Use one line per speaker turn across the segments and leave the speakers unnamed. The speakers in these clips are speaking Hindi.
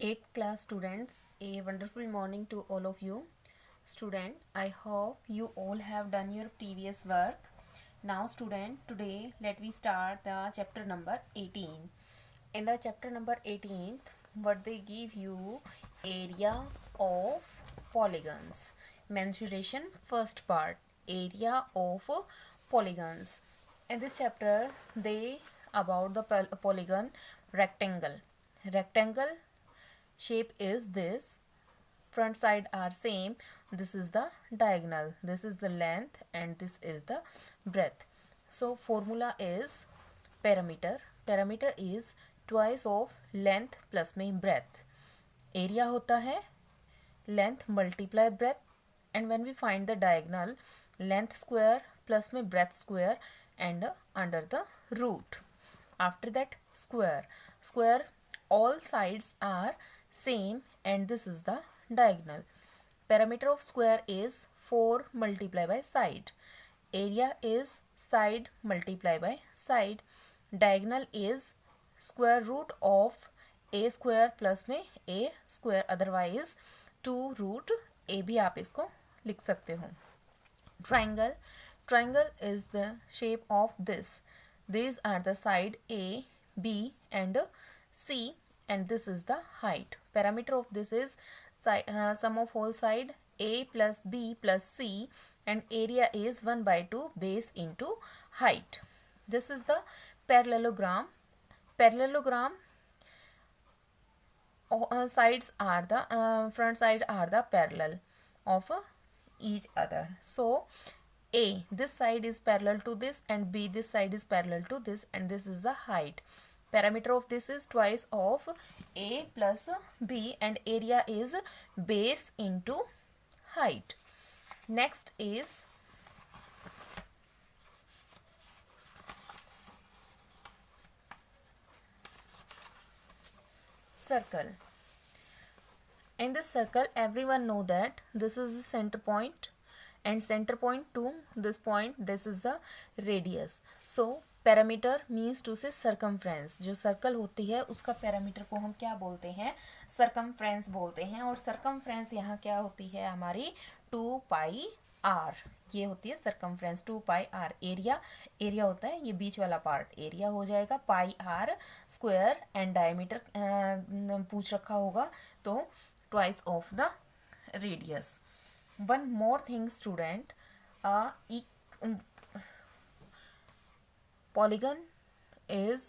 8th class students, a wonderful morning to all of you. Student, I hope you all have done your previous work. Now student, today let me start the chapter number 18. In the chapter number 18th, what they give you, area of polygons. Mensuration first part, area of polygons. In this chapter, they about the polygon rectangle. Rectangle shape is this, front side are same, this is the diagonal, this is the length and this is the breadth. So formula is parameter, parameter is twice of length plus में breadth, area होता है length multiply breadth, and when we find the diagonal, length square plus में breadth square and under the root. After that square, square all sides are same and this is the diagonal. Perimeter of square is 4 multiplied by side. Area is side multiplied by side. Diagonal is square root of a square plus में a square, otherwise 2 root a भी आप इसको लिख सकते हो. Triangle, triangle is the shape of this. These are the side A, B and C, and this is the height. Parameter of this is sum of whole side A plus B plus C, and area is 1 by 2 base into height. This is the parallelogram. Parallelogram sides are the front side are the parallel of each other. So A, this side is parallel to this, and B, this side is parallel to this, and this is the height. Parameter of this is twice of A plus B, and area is base into height. Next is circle. In this circle, everyone know that this is the center point, and center point to this point, this is the radius. So parameter means to say circumference, जो सर्कल होती है उसका पैरामीटर को हम क्या बोलते हैं, सर्कमफ्रेंस बोलते हैं. और सर्कमफ्रेंस यहाँ क्या होती है हमारी 2 पाई r, ये होती है सर्कमफ्रेंस 2 पाई r. एरिया, एरिया होता है ये बीच वाला पार्ट, एरिया हो जाएगा पाई r स्क्वायर, एंड डायमीटर पूछ रखा होगा तो twice of the radius. One more thing student, polygon is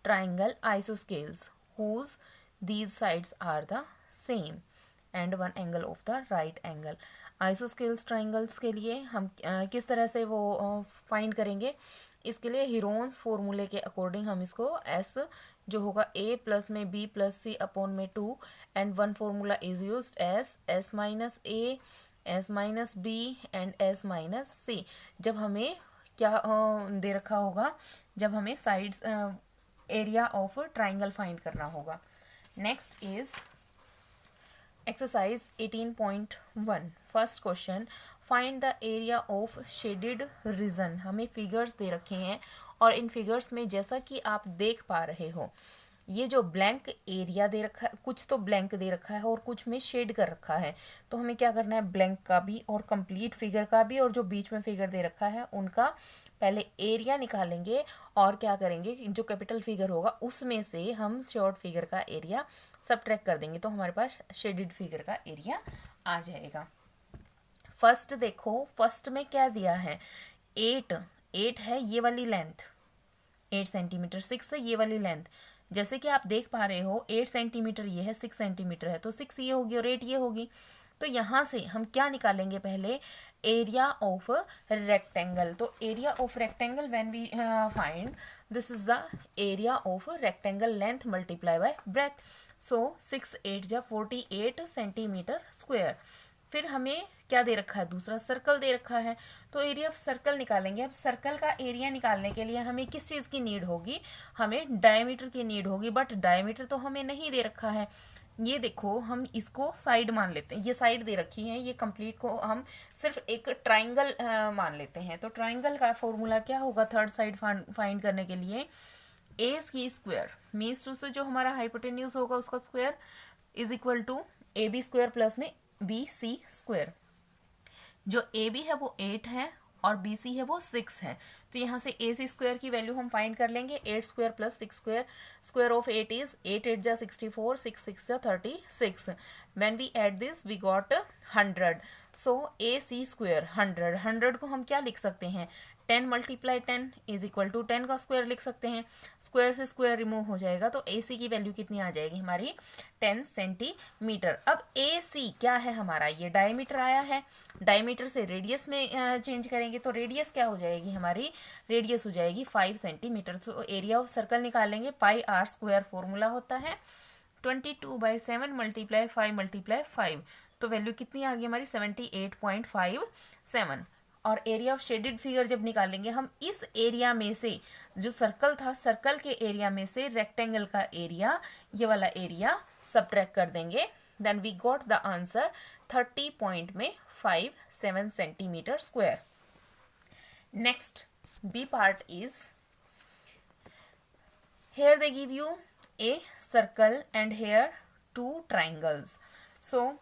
triangle isosceles whose these sides are the same and one angle of the right angle. isosceles triangles के लिए हम किस तरह से वो फाइंड करेंगे, इसके लिए हीरोन्स फॉर्मूले के अकॉर्डिंग हम इसको s जो होगा a प्लस में b प्लस c अपॉन में 2, and one formula is used S s minus a, s minus b and s minus c. जब हमें क्या दे रखा होगा, जब हमें sides area of triangle find करना होगा. Next is exercise 18.1. First question, find the area of shaded region. हमें फिगर्स दे रखे हैं और इन फिगर्स में जैसा कि आप देख पा रहे हो, ये जो ब्लैंक एरिया दे रखा है, कुछ तो ब्लैंक दे रखा है और कुछ में शेड कर रखा है. तो हमें क्या करना है, ब्लैंक का भी और कंप्लीट फिगर का भी और जो बीच में फिगर दे रखा है उनका पहले एरिया निकालेंगे, और क्या करेंगे जो कैपिटल फिगर होगा उसमें से हम शॉर्ट फिगर का एरिया सबट्रैक्ट कर देंगे, तो हमारे पास शेडेड फिगर का एरिया आ जाएगा. फर्स्ट देखो, फर्स्ट में क्या दिया है, 8 है ये वाली लेंथ, 8 सेंटीमीटर. 6 है ये वाली लेंथ. जैसे कि आप देख पा रहे हो 8 सेंटीमीटर ये है, 6 सेंटीमीटर है, तो 6 ये होगी और 8 ये होगी. तो यहाँ से हम क्या निकालेंगे, पहले एरिया ऑफ रेक्टेंगल. तो area of rectangle when we find, this is the area of rectangle length multiply by breadth. So 6 8 जा 48 सेंटीमीटर स्क्वायर. फिर हमें क्या दे रखा है, दूसरा सर्कल दे रखा है, तो एरिया ऑफ सर्कल निकालेंगे. अब सर्कल का एरिया निकालने के लिए हमें किस चीज़ की नीड होगी, हमें डायमीटर की नीड होगी, बट डायमीटर तो हमें नहीं दे रखा है. ये देखो हम इसको साइड मान लेते हैं, ये साइड दे रखी है, ये कंप्लीट को हम सिर्फ एक ट्राइंगल मान लेते हैं. तो ट्राइंगल का फॉर्मूला क्या होगा थर्ड साइड फाइंड करने के लिए, ए की स्क्वायर मीन्स टू से जो हमारा हाइपोटेन्यूज होगा उसका square is equal to A B square plus में बी सी स्क्वायर। जो ए बी है वो 8 है और बी सी है वो 6 है, तो यहाँ से ए सी स्क्वायर की वैल्यू हम फाइंड कर लेंगे। 8 square plus 6 square, square of 8 is 8 8 जा 64, 6 6 जा 36। When we add this we got 100। So A C square 100, 100 को हम क्या लिख सकते हैं, 10 मल्टीप्लाई 10 इज इक्वल टू 10 का स्क्वायर लिख सकते हैं। स्क्वायर से स्क्वायर रिमूव हो जाएगा तो ए सी की वैल्यू कितनी आ जाएगी हमारी 10 सेंटीमीटर। अब ए सी क्या है हमारा, ये डायमीटर आया है, डायमीटर से रेडियस में चेंज करेंगे तो रेडियस क्या हो जाएगी हमारी, रेडियस हो जाएगी 5 सेंटीमीटर। तो एरिया ऑफ सर्कल निकालेंगे, पाई आर स्क्वायर फॉर्मूला होता है 22/7 मल्टीप्लाई 5 मल्टीप्लाई 5, तो वैल्यू कितनी आ गई हमारी 78.57। और एरिया ऑफ शेडेड फिगर जब निकालेंगे हम, इस एरिया में से जो सर्कल था, सर्कल के एरिया में से रेक्टेंगल का एरिया, ये वाला एरिया सबट्रैक्ट कर देंगे, then we got the answer 30.57 centimetre square. Next B part is, here they give you a circle and here two triangles. So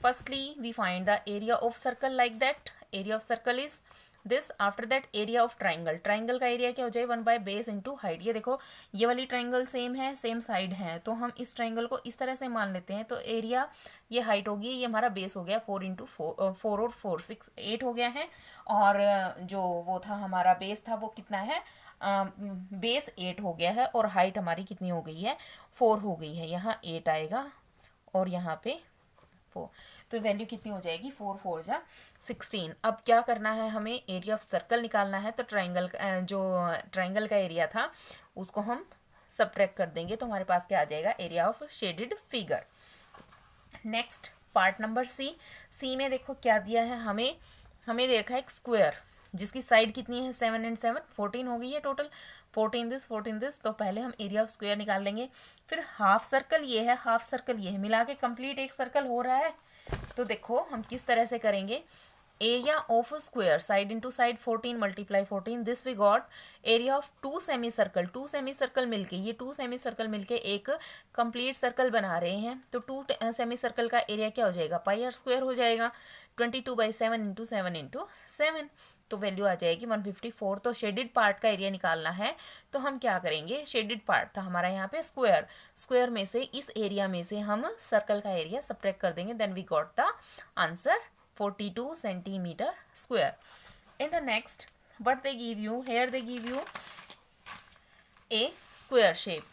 firstly we find the area of circle like that, area of circle is this, after that area of triangle, triangle का एरिया क्या हो जाए 1 बाय बेस इंटू हाइट। ये देखो ये वाली ट्राइंगल सेम है, सेम साइड है, तो हम इस ट्राइंगल को इस तरह से मान लेते हैं, तो एरिया ये हाइट होगी, ये हमारा बेस हो गया 4 इंटू 4 और 4 6 8 हो गया है, और जो वो था हमारा बेस था वो कितना है, बेस 8 हो गया है और हाइट हमारी कितनी हो गई है 4 हो गई है, यहाँ 8 आएगा और यहाँ पे 4, तो वैल्यू कितनी हो जाएगी 4 4 जा 16। अब क्या करना है हमें, एरिया ऑफ सर्कल निकालना है, तो ट्राइंगल जो ट्राइंगल का एरिया था उसको हम सबट्रैक्ट कर देंगे, तो हमारे पास क्या आ जाएगा, area of shaded figure. Next part number C, C में देखो क्या दिया है हमें, हमें दे रखा है एक स्क्वायर जिसकी साइड कितनी है 7 एंड 7 14 हो गई है टोटल, 14 दिस, तो पहले हम एरिया ऑफ स्क्वायर निकाल लेंगे। फिर हाफ सर्कल ये है, हाफ सर्कल ये है, मिला के कंप्लीट एक सर्कल हो रहा है। तो देखो हम किस तरह से करेंगे, area of square side into side 14 multiply 14, this we got area of two semi circle, two semi circle मिलके, ये टू सेमी सर्कल मिलके एक कंप्लीट सर्कल बना रहे हैं, तो टू सेमी सर्कल का एरिया क्या हो जाएगा, पाई आर स्क्वायर हो जाएगा, 22/7 इंटू 7 इंटू 7, तो वैल्यू आ जाएगी 154। तो शेडेड पार्ट का एरिया निकालना है, तो हम क्या करेंगे, शेडेड पार्ट था हमारा यहाँ पे स्क्वायर, स्क्वायर में से इस एरिया में से हम सर्कल का एरिया सबट्रैक्ट कर देंगे, then we got the answer 42 centimetre square. In the next what they give you, here they give you a square shape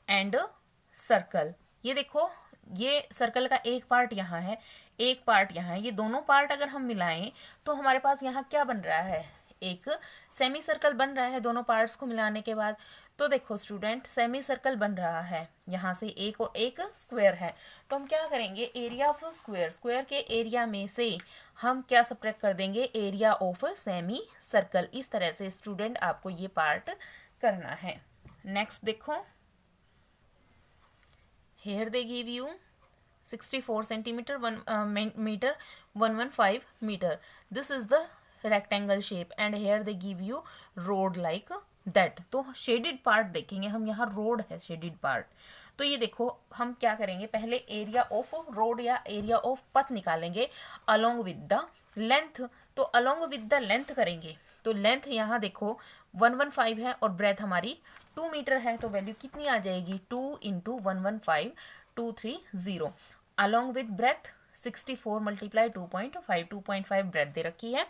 and a circle। ये देखो ये सर्कल का एक पार्ट यहाँ है, एक पार्ट यहाँ है, ये दोनों पार्ट अगर हम मिलाएं तो हमारे पास यहाँ क्या बन रहा है, एक सेमी सर्कल बन रहा है दोनों पार्ट्स को मिलाने के बाद। तो देखो स्टूडेंट सेमी सर्कल बन रहा है, यहाँ से एक और एक स्क्वायर है, तो हम क्या करेंगे, एरिया ऑफ स्क्वायर, स्क्वायर के एरिया में से हम क्या सबट्रैक्ट कर देंगे, एरिया ऑफ सेमी सर्कल। इस तरह से स्टूडेंट आपको ये पार्ट करना है। नेक्स्ट देखो, here they give you 64 centimeter 1 meter 115 meter, this is the rectangle shape and here they give you road like that। तो शेडेड पार्ट देखेंगे हम, यहाँ रोड है शेडेड पार्ट। तो ये देखो हम क्या करेंगे, पहले एरिया ऑफ रोड या एरिया ऑफ पथ निकालेंगे अलोंग विद द लेंथ, तो अलोंग विद द लेंथ करेंगे, तो लेंथ यहाँ देखो 115 है और ब्रेथ हमारी 2 मीटर है, तो वैल्यू कितनी आ जाएगी 2 into 115 230, along with breadth 64 multiply 2.5, 2.5 breadth दे रखी है,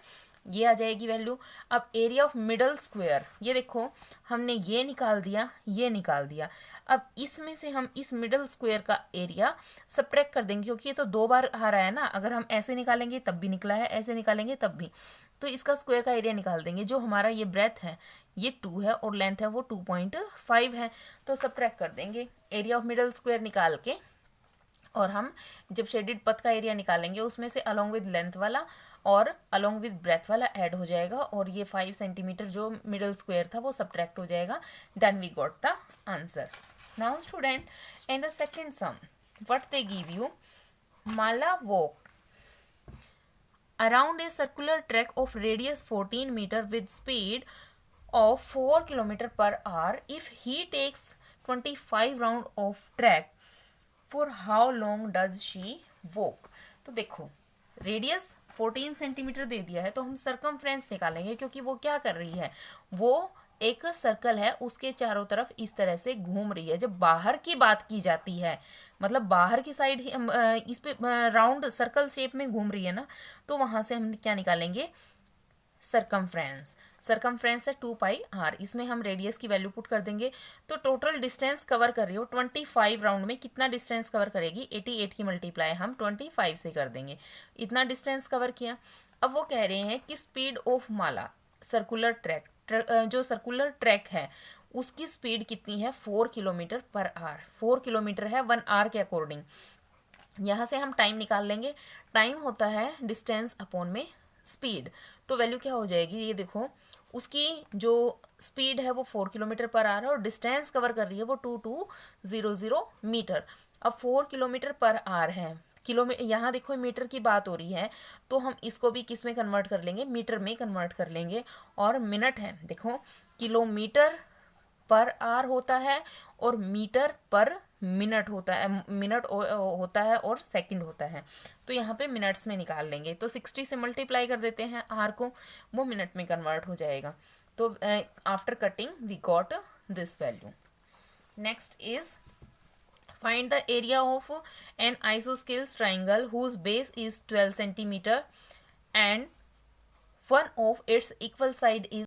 ये आ जाएगी वैल्यू। अब एरिया ऑफ मिडल स्क्वायर, ये देखो हमने ये निकाल दिया, ये निकाल दिया, अब इसमें से हम इस मिडल स्क्वायर का एरिया सबट्रैक्ट कर देंगे, क्योंकि ये तो 2 बार आ रहा है ना, अगर हम ऐसे निकालेंगे तब भी निकला है, ऐसे निकालेंगे तब भी, तो इसका स्क्वायर का एरिया निकाल देंगे। जो हमारा ये ब्रेथ है ये 2 है और लेंथ है वो 2.5 है, तो सबट्रैक्ट कर देंगे एरिया ऑफ मिडल स्क्वायर निकाल के, और हम जब शेडेड पथ का एरिया निकालेंगे उसमें से अलोंग विद लेंथ वाला और अलोंग विद ब्रेथ वाला ऐड हो जाएगा, और ये 5 सेंटीमीटर जो मिडल स्क्वायर था वो सबट्रैक्ट हो जाएगा, then we got the answer. Now student in the second sum what they give you, Mala walk around a circular track of radius 14 meter with speed of 4 kilometer per hour if he takes 25 round of track, for how long does she walk? तो देखो रेडियस 14 सेंटीमीटर दे दिया है, तो हम सरकमफ्रेंस निकालेंगे, क्योंकि वो क्या कर रही है, वो एक सर्कल है उसके चारों तरफ इस तरह से घूम रही है। जब बाहर की बात की जाती है, मतलब बाहर की साइड इस पे राउंड सर्कल शेप में घूम रही है ना, तो वहां से हम क्या निकालेंगे, सरकमफ्रेंस। सरकमफ्रेंस है 2πr, इसमें हम रेडियस की वैल्यू पुट कर देंगे। तो टोटल डिस्टेंस कवर कर रही हो 25 राउंड में, कितना डिस्टेंस कवर करेगी, 88 की मल्टीप्लाई हम 25 से कर देंगे, इतना डिस्टेंस कवर किया। अब वो कह रहे हैं कि speed of Mala circular track, जो सर्कुलर ट्रैक है उसकी स्पीड कितनी है, 4 किलोमीटर पर आवर। 4 किलोमीटर है 1 आवर के अकॉर्डिंग। यहाँ से हम टाइम निकाल लेंगे, टाइम होता है डिस्टेंस अपॉन में स्पीड। तो वैल्यू क्या हो जाएगी, ये देखो उसकी जो स्पीड है वो 4 किलोमीटर पर आवर है और डिस्टेंस कवर कर रही है वो 2200 मीटर। अब 4 किलोमीटर पर आवर है, किलोमीटर, यहाँ देखो मीटर की बात हो रही है, तो हम इसको भी किस में कन्वर्ट कर लेंगे, मीटर में कन्वर्ट कर लेंगे। और मिनट है, देखो किलोमीटर पर आवर होता है और मीटर पर मिनट होता है, मिनट होता है और सेकंड होता है। तो यहाँ पे मिनट्स में निकाल लेंगे, तो 60 से मल्टीप्लाई कर देते हैं आर को, वो मिनट में कन्वर्ट हो जाएगा। तो after cutting we got this value. Next is find the area of an isosceles triangle whose base is 12 centimeter and one of its equal side is